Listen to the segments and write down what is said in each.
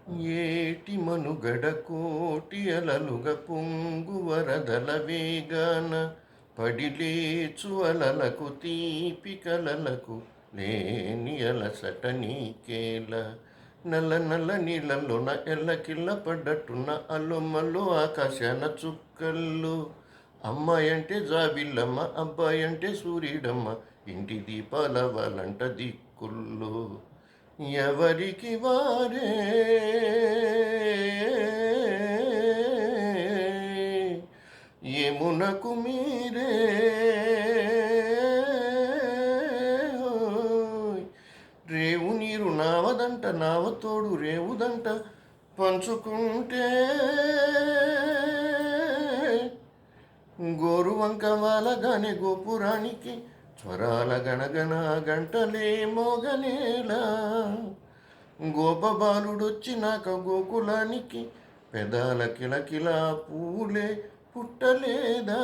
ఏటి మనుగడ కోటి అలలుగ పొంగు వరదల వేగాన పడిలేచు అలలకు తీపి కలలకు లేని అలసట నీకేల నల్ల నల్ల నీళ్ళలోన ఎల్లకిల్ల పడ్డట్టున్న అల్లుమల్లు ఆకాశాన చుక్కల్లో అమ్మాయి అంటే జాబిల్లమ్మ అబ్బాయి అంటే సూర్యుడమ్మ ఇంటి దీపాల వాళ్ళంట దిక్కుల్లో ఎవరికి వారే యమునకు మీరే రేవు నీరు నావదంట నావతోడు రేవుదంట పంచుకుంటే గోరువంక వాలగానే గోపురానికి స్వరాల గణగణ గంటలే మోగనేలా గోపబాలుడొచ్చినాక గోకులానికి పెదాల కిలకిలా పూలే పుట్టలేదా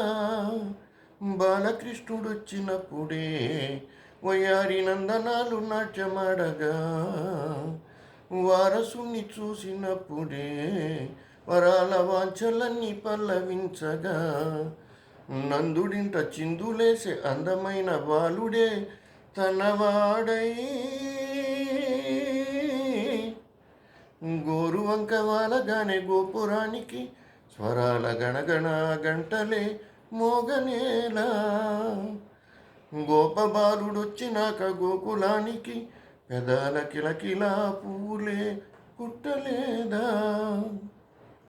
బాలకృష్ణుడొచ్చినప్పుడే వయారి నందనాలు నాట్యమాడగా వారసుని చూసినప్పుడే వరాల వాంఛలన్నీ పల్లవించగా నందుడింట చిందులేసే అందమైన బాలుడే తనవాడై గోరువంక వాలగానే గోపురానికి స్వరాల గణగణ గంటలే మోగనేలా గోపబాలుడొచ్చినాక గోకులానికి పెదాల కిలకిలా పూలే పుట్టలేదా.